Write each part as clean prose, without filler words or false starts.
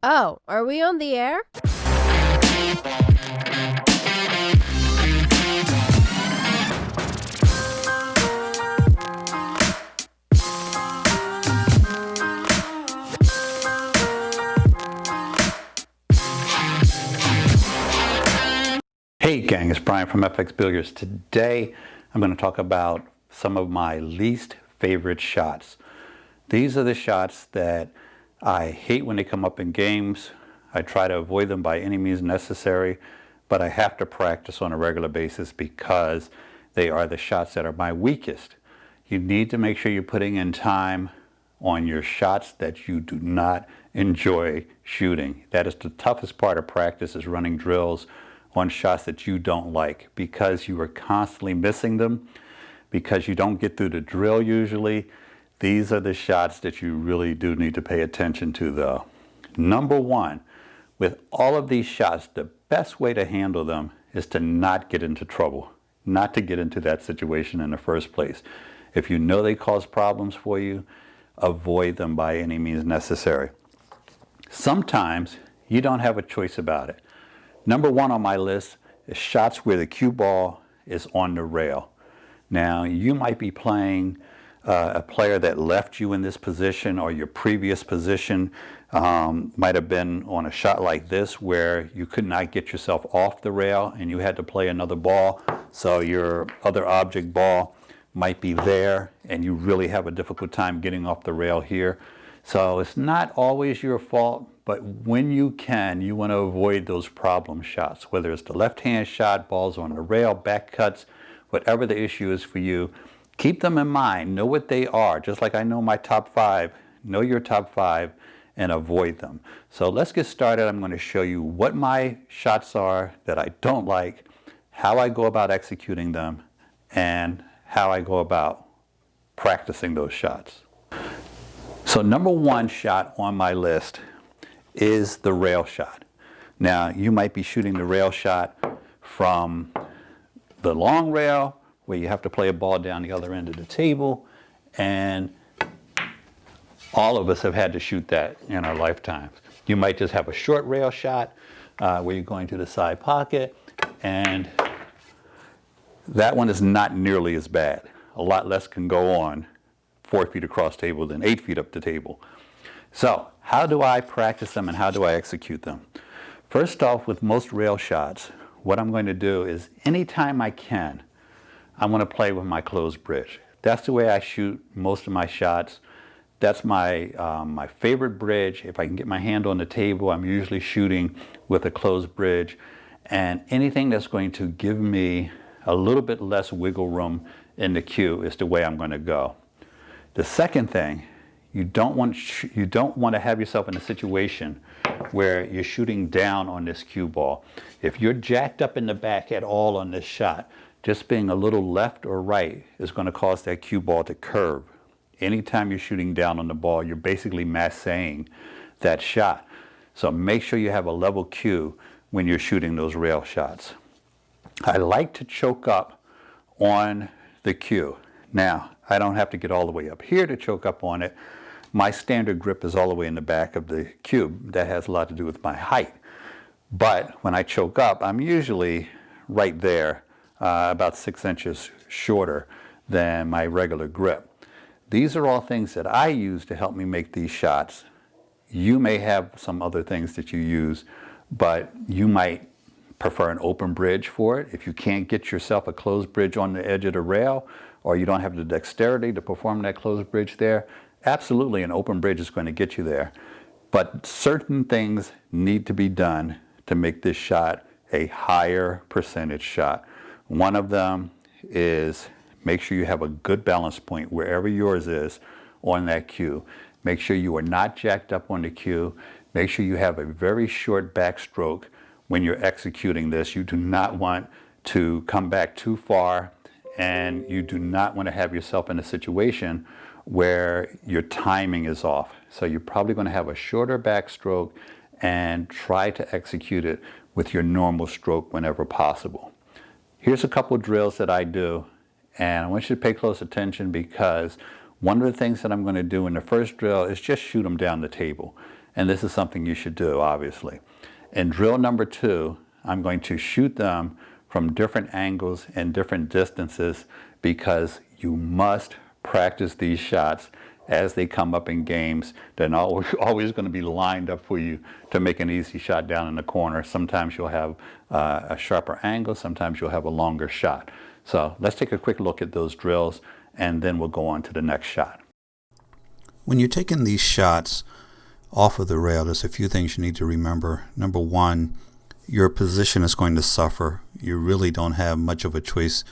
Oh, are we on the air? Hey gang, it's Bryan from FX Billiards. Today I'm going to talk about some of my least favorite shots. These are the shots that I hate when they come up in games. I try to avoid them by any means necessary, but I have to practice on a regular basis because they are the shots that are my weakest. You need to make sure you're putting in time on your shots that you do not enjoy shooting. That is the toughest part of practice, is running drills on shots that you don't like, because you are constantly missing them, because you don't get through the drill usually. These are the shots that you really do need to pay attention to though. Number one, with all of these shots, the best way to handle them is to not get into trouble, not to get into that situation in the first place. If you know they cause problems for you, avoid them by any means necessary. Sometimes you don't have a choice about it. Number one on my list is shots where the cue ball is on the rail. Now, you might be playing a player that left you in this position, or your previous position might have been on a shot like this where you could not get yourself off the rail and you had to play another ball. So your other object ball might be there and you really have a difficult time getting off the rail here. So it's not always your fault, but when you can, you want to avoid those problem shots, whether it's the left-hand shot, balls on the rail, back cuts, whatever the issue is for you. Keep them in mind, know what they are, just like I know my top five. Know your top five and avoid them. So let's get started. I'm going to show you what my shots are that I don't like, how I go about executing them, and how I go about practicing those shots. So number one shot on my list is the rail shot. Now, you might be shooting the rail shot from the long rail, where you have to play a ball down the other end of the table, and all of us have had to shoot that in our lifetimes. You might just have a short rail shot where you're going to the side pocket, and that one is not nearly as bad. A lot less can go on 4 feet across table than 8 feet up the table. So how do I practice them and how do I execute them? First off, with most rail shots, what I'm going to do is anytime I can, I'm going to play with my closed bridge. That's the way I shoot most of my shots. That's my favorite bridge. If I can get my hand on the table, I'm usually shooting with a closed bridge. And anything that's going to give me a little bit less wiggle room in the cue is the way I'm going to go. The second thing, you don't want to have yourself in a situation where you're shooting down on this cue ball. If you're jacked up in the back at all on this shot, just being a little left or right is going to cause that cue ball to curve. Anytime you're shooting down on the ball, you're basically massaging that shot. So make sure you have a level cue when you're shooting those rail shots. I like to choke up on the cue. Now, I don't have to get all the way up here to choke up on it. My standard grip is all the way in the back of the cube. That has a lot to do with my height. But when I choke up, I'm usually right there, about 6 inches shorter than my regular grip. These are all things that I use to help me make these shots. You may have some other things that you use, but you might prefer an open bridge for it. If you can't get yourself a closed bridge on the edge of the rail, or you don't have the dexterity to perform that closed bridge there, absolutely an open bridge is going to get you there. But certain things need to be done to make this shot a higher percentage shot. One of them is make sure you have a good balance point wherever yours is on that cue. Make sure you are not jacked up on the cue. Make sure you have a very short backstroke when you're executing this. You do not want to come back too far, and you do not want to have yourself in a situation where your timing is off. So you're probably going to have a shorter backstroke and try to execute it with your normal stroke whenever possible. Here's a couple of drills that I do, and I want you to pay close attention, because one of the things that I'm going to do in the first drill is just shoot them down the table. and this is something you should do, obviously. In drill number 2, I'm going to shoot them from different angles and different distances because you must practice these shots as they come up in games. They're not always going to be lined up for you to make an easy shot down in the corner. Sometimes you'll have a sharper angle, sometimes you'll have a longer shot. So let's take a quick look at those drills and then we'll go on to the next shot. When you're taking these shots off of the rail, there's a few things you need to remember. Number one, your position is going to suffer. You really don't have much of a choice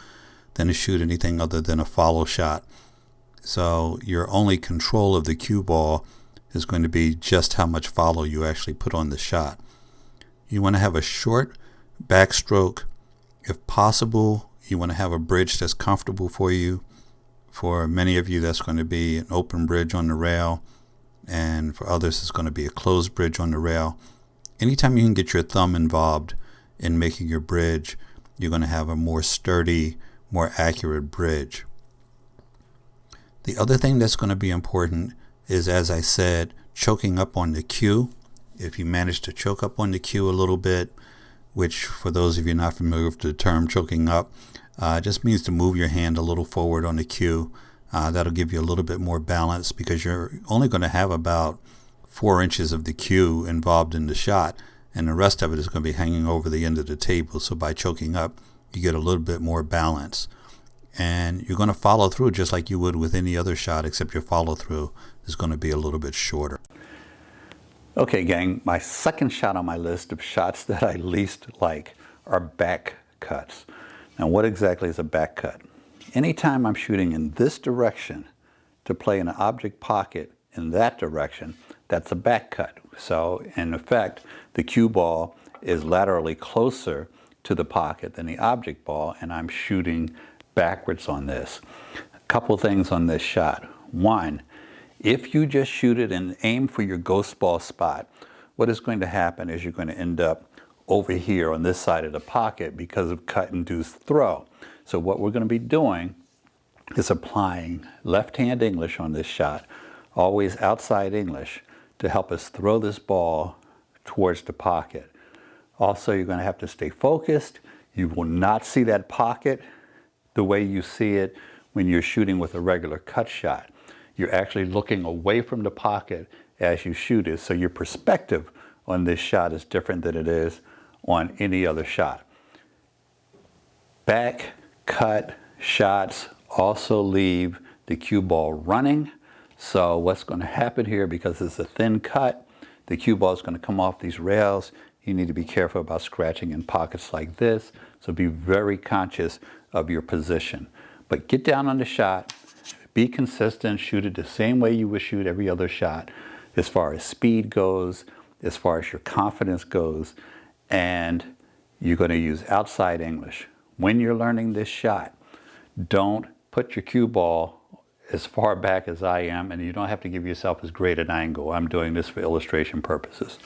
than to shoot anything other than a follow shot. So your only control of the cue ball is going to be just how much follow you actually put on the shot. You want to have a short backstroke. If possible, you want to have a bridge that's comfortable for you. For many of you, that's going to be an open bridge on the rail, and for others, it's going to be a closed bridge on the rail. Anytime you can get your thumb involved in making your bridge, you're going to have a more sturdy, more accurate bridge. The other thing that's going to be important is, as I said, choking up on the cue. If you manage to choke up on the cue a little bit, which for those of you not familiar with the term choking up, just means to move your hand a little forward on the cue. That'll give you a little bit more balance because you're only going to have about 4 inches of the cue involved in the shot, and the rest of it is going to be hanging over the end of the table. So by choking up, you get a little bit more balance. And you're going to follow through just like you would with any other shot, except your follow through is going to be a little bit shorter. Okay, gang, my second shot on my list of shots that I least like are back cuts. Now, what exactly is a back cut? Anytime I'm shooting in this direction to play in an object pocket in that direction, that's a back cut. So, in effect, the cue ball is laterally closer to the pocket than the object ball, and I'm shooting backwards on this. A couple things on this shot. One, if you just shoot it and aim for your ghost ball spot, what is going to happen is you're going to end up over here on this side of the pocket because of cut-induced throw. So what we're going to be doing is applying left-hand English on this shot, always outside English, to help us throw this ball towards the pocket. Also, you're going to have to stay focused. You will not see that pocket the way you see it when you're shooting with a regular cut shot. You're actually looking away from the pocket as you shoot it, so your perspective on this shot is different than it is on any other shot. Back cut shots also leave the cue ball running. So what's going to happen here, because it's a thin cut, the cue ball is going to come off these rails. You need to be careful about scratching in pockets like this. So be very conscious of your position. But get down on the shot, be consistent, shoot it the same way you would shoot every other shot as far as speed goes, as far as your confidence goes, and you're going to use outside English. When you're learning this shot, don't put your cue ball as far back as I am, and you don't have to give yourself as great an angle. I'm doing this for illustration purposes.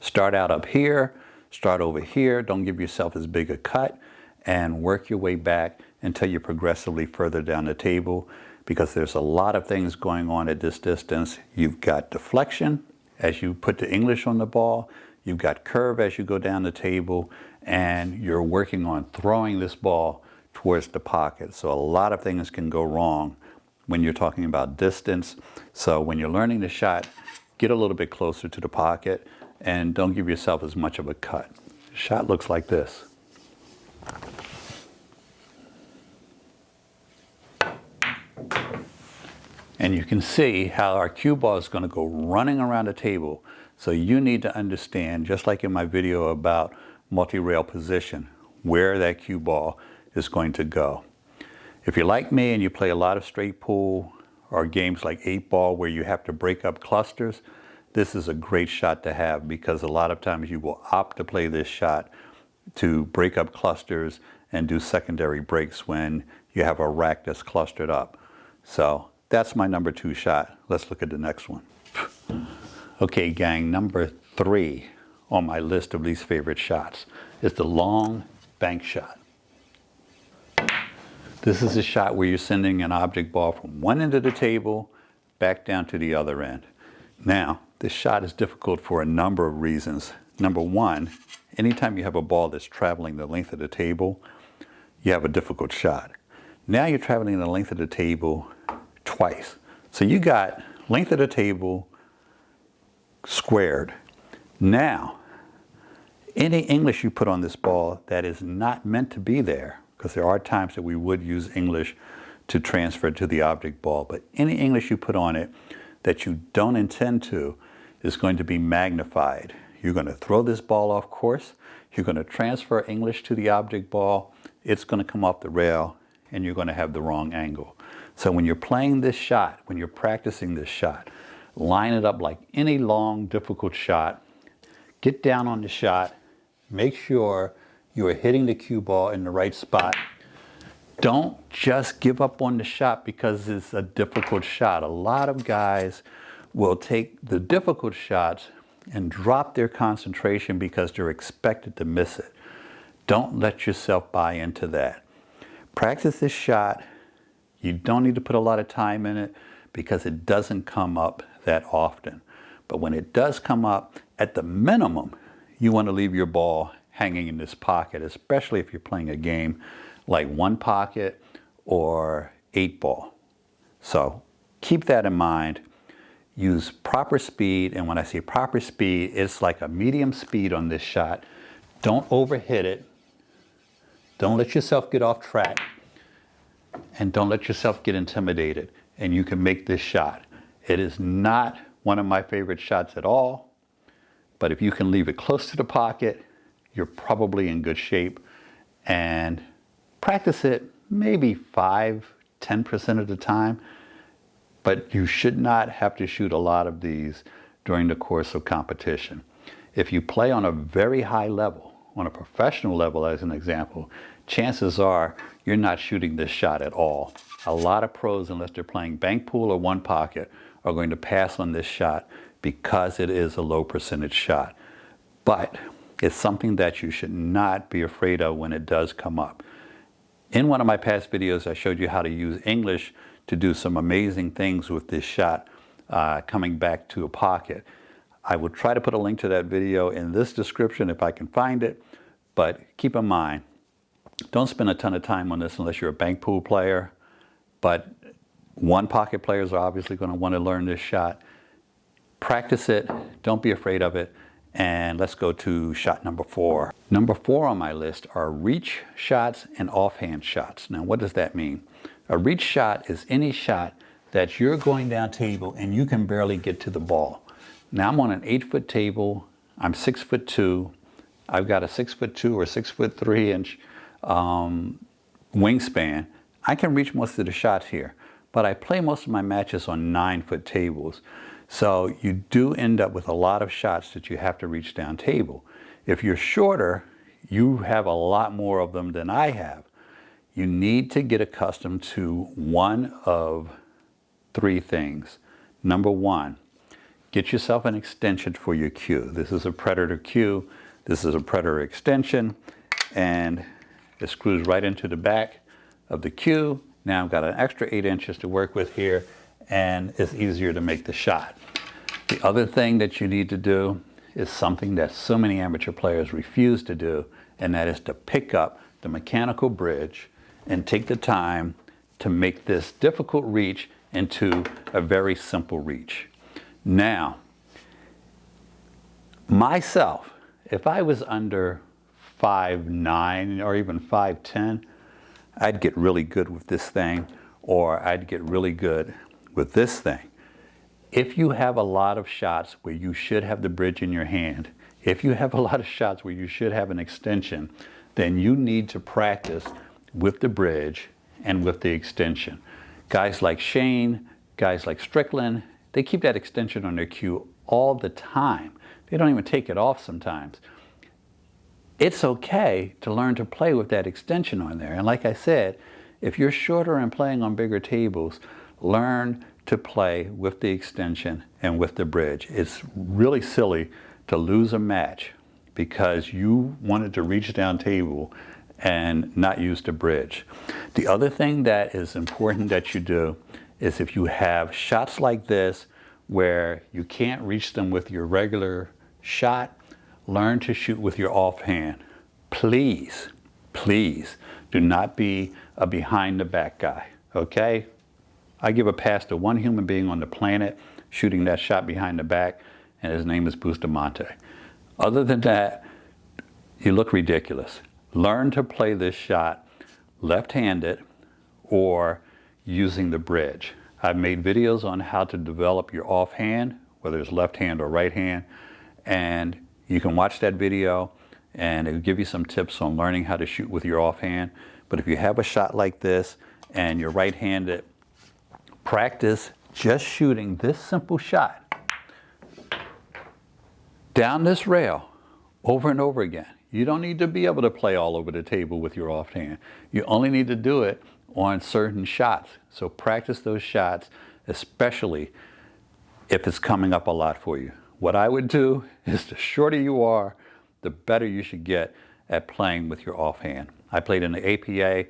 Start out up here, start over here, don't give yourself as big a cut, and work your way back until you're progressively further down the table, because there's a lot of things going on at this distance. You've got deflection as you put the English on the ball, you've got curve as you go down the table, and you're working on throwing this ball towards the pocket. So a lot of things can go wrong when you're talking about distance. So when you're learning the shot, get a little bit closer to the pocket and don't give yourself as much of a cut. The shot looks like this. And you can see how our cue ball is going to go running around the table. So you need to understand, just like in my video about multi-rail position, where that cue ball is going to go. If you're like me and you play a lot of straight pool or games like 8-ball where you have to break up clusters, this is a great shot to have, because a lot of times you will opt to play this shot to break up clusters and do secondary breaks when you have a rack that's clustered up. So that's my number 2 shot. Let's look at the next one. Okay, gang, number 3 on my list of least favorite shots is the long bank shot. This is a shot where you're sending an object ball from one end of the table back down to the other end. Now, this shot is difficult for a number of reasons. Number one, anytime you have a ball that's traveling the length of the table, you have a difficult shot. Now you're traveling the length of the table twice. So you got length of the table squared. Now, any English you put on this ball that is not meant to be there, because there are times that we would use English to transfer to the object ball, but any English you put on it that you don't intend to is going to be magnified. You're going to throw this ball off course, you're going to transfer English to the object ball, it's going to come off the rail, and you're going to have the wrong angle. So when you're playing this shot, when you're practicing this shot, line it up like any long, difficult shot, get down on the shot, make sure you are hitting the cue ball in the right spot. Don't just give up on the shot because it's a difficult shot. A lot of guys will take the difficult shots and drop their concentration because they're expected to miss it. Don't let yourself buy into that. Practice this shot. You don't need to put a lot of time in it because it doesn't come up that often. But when it does come up, at the minimum, you want to leave your ball hanging in this pocket, especially if you're playing a game like one pocket or 8-ball. So keep that in mind. Use proper speed, and when I say proper speed, it's like a medium speed on this shot. Don't overhit it. Don't let yourself get off track, and don't let yourself get intimidated, and you can make this shot. It is not one of my favorite shots at all, but if you can leave it close to the pocket, you're probably in good shape. And practice it maybe 5–10% of the time, but you should not have to shoot a lot of these during the course of competition. If you play on a very high level, on a professional level as an example, chances are you're not shooting this shot at all. A lot of pros, unless they're playing bank pool or one pocket, are going to pass on this shot because it is a low percentage shot. But it's something that you should not be afraid of when it does come up. In one of my past videos, I showed you how to use English to do some amazing things with this shot coming back to a pocket. I will try to put a link to that video in this description if I can find it, but keep in mind, don't spend a ton of time on this unless you're a bank pool player, but one pocket players are obviously going to want to learn this shot. Practice it, don't be afraid of it, and let's go to shot number 4. Number 4 on my list are reach shots and offhand shots. Now, what does that mean? A reach shot is any shot that you're going down table and you can barely get to the ball. Now, I'm on an 8-foot table, I'm 6'2", I've got a 6'2" or 6'3" inch wingspan. I can reach most of the shots here, but I play most of my matches on 9-foot tables. So you do end up with a lot of shots that you have to reach down table. If you're shorter, you have a lot more of them than I have. You need to get accustomed to one of 3 things. Number 1, get yourself an extension for your cue. This is a Predator cue. This is a Predator extension, and it screws right into the back of the cue. Now I've got an extra 8 inches to work with here, and it's easier to make the shot. The other thing that you need to do is something that so many amateur players refuse to do, and that is to pick up the mechanical bridge and take the time to make this difficult reach into a very simple reach. Now, myself, if I was under 5'9" or even 5'10", I'd get really good with this thing, or I'd get really good with this thing. If you have a lot of shots where you should have the bridge in your hand, if you have a lot of shots where you should have an extension, then you need to practice with the bridge and with the extension. Guys like Shane, guys like Strickland, they keep that extension on their cue all the time. They don't even take it off sometimes. It's okay to learn to play with that extension on there. And like I said, if you're shorter and playing on bigger tables, learn to play with the extension and with the bridge. It's really silly to lose a match because you wanted to reach down table and not use the bridge. The other thing that is important that you do is if you have shots like this where you can't reach them with your regular shot, learn to shoot with your offhand. Please, please do not be a behind the back guy, okay? I give a pass to one human being on the planet shooting that shot behind the back, and his name is Bustamante. Other than that, you look ridiculous. Learn to play this shot left-handed or using the bridge. I've made videos on how to develop your offhand, whether it's left hand or right hand, and you can watch that video and it'll give you some tips on learning how to shoot with your offhand. But if you have a shot like this and you're right-handed, practice just shooting this simple shot down this rail over and over again. You don't need to be able to play all over the table with your offhand. You only need to do it on certain shots. So practice those shots, especially if it's coming up a lot for you. What I would do is the shorter you are, the better you should get at playing with your offhand. I played in the APA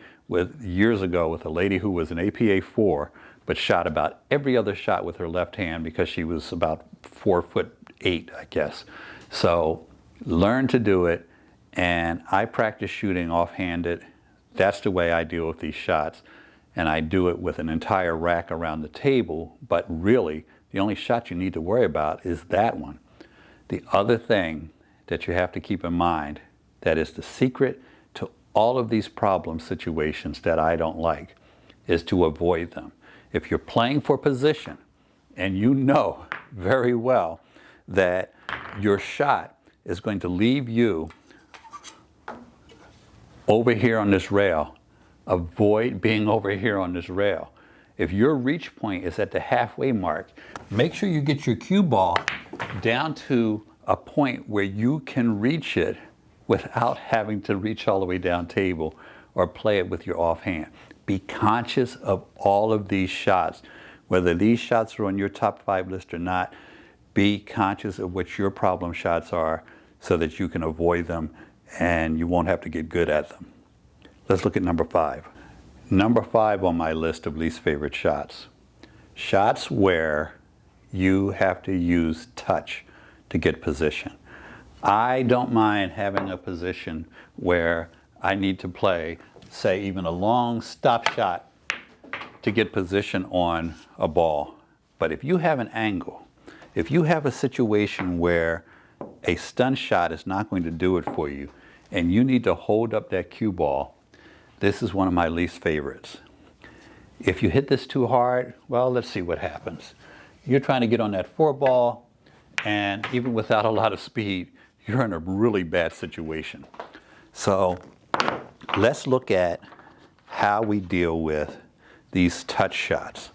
years ago with a lady who was an APA 4, but shot about every other shot with her left hand because she was about 4'8", I guess. So learn to do it, and I practice shooting offhanded. That's the way I deal with these shots, and I do it with an entire rack around the table, but really the only shot you need to worry about is that one. The other thing that you have to keep in mind that is the secret to all of these problem situations that I don't like is to avoid them. If you're playing for position and you know very well that your shot is going to leave you over here on this rail, avoid being over here on this rail. If your reach point is at the halfway mark, make sure you get your cue ball down to a point where you can reach it without having to reach all the way down table or play it with your offhand. Be conscious of all of these shots. Whether these shots are on your top 5 list or not, be conscious of what your problem shots are so that you can avoid them and you won't have to get good at them. Let's look at number 5. Number 5 on my list of least favorite shots. Shots where you have to use touch to get position. I don't mind having a position where I need to play, say, even a long stop shot to get position on a ball. But if you have an angle, if you have a situation where a stun shot is not going to do it for you and you need to hold up that cue ball, this is one of my least favorites. If you hit this too hard, well, let's see what happens. You're trying to get on that 4 ball, and even without a lot of speed, you're in a really bad situation. So let's look at how we deal with these touch shots.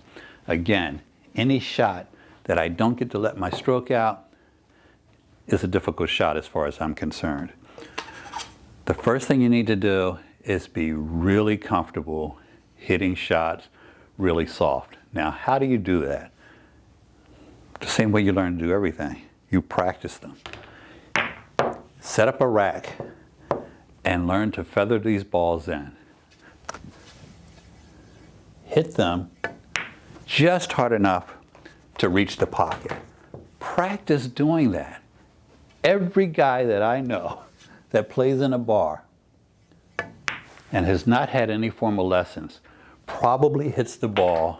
Again, any shot that I don't get to let my stroke out is a difficult shot as far as I'm concerned. The first thing you need to do is be really comfortable hitting shots really soft. Now, how do you do that? The same way you learn to do everything. You practice them. Set up a rack and learn to feather these balls in. Hit them just hard enough to reach the pocket. Practice doing that. Every guy that I know that plays in a bar and has not had any formal lessons probably hits the ball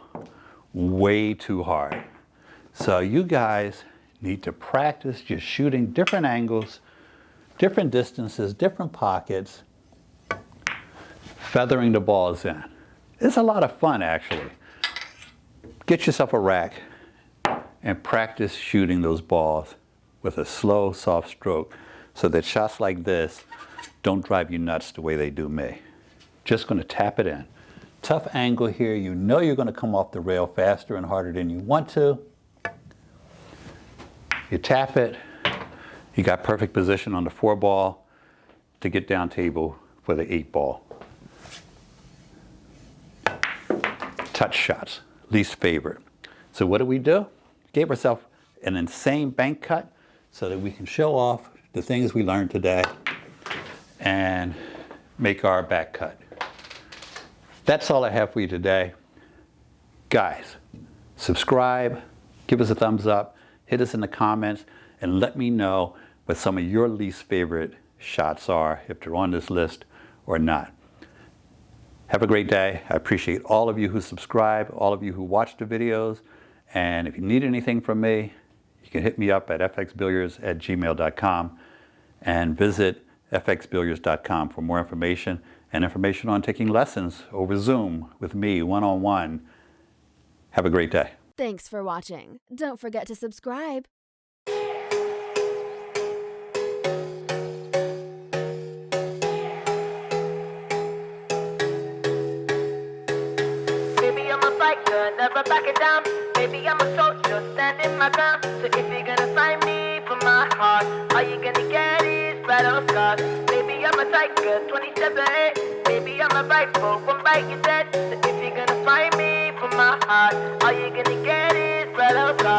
way too hard. So you guys need to practice just shooting different angles, different distances, different pockets, feathering the balls in. It's a lot of fun, actually. Get yourself a rack and practice shooting those balls with a slow, soft stroke so that shots like this don't drive you nuts the way they do me. Just going to tap it in. Tough angle here. You know you're going to come off the rail faster and harder than you want to. You tap it. You got perfect position on the 4 ball to get down table for the 8 ball. Touch shots, least favorite. So what do? Gave ourselves an insane bank cut so that we can show off the things we learned today and make our back cut. That's all I have for you today. Guys, subscribe, Give us a thumbs up, hit us in the comments, and let me know what some of your least favorite shots are, if they're on this list or not. Have a great day. I appreciate all of you who subscribe, all of you who watch the videos, and if you need anything from me, you can hit me up at fxbilliards@gmail.com and visit fxbilliards.com for more information and information on taking lessons over Zoom with me one-on-one. Have a great day. Thanks for watching. Don't forget to subscribe. Baby, I'm a biker, never backing down. Baby, I'm a soldier, standing my ground. So if you're gonna find me for my heart, all you're gonna get is battle scars. Baby, I'm a tiger, 27. Baby, I'm a rifle, one bite you dead. So if you're gonna find me for my heart, all you're gonna get is battle scars.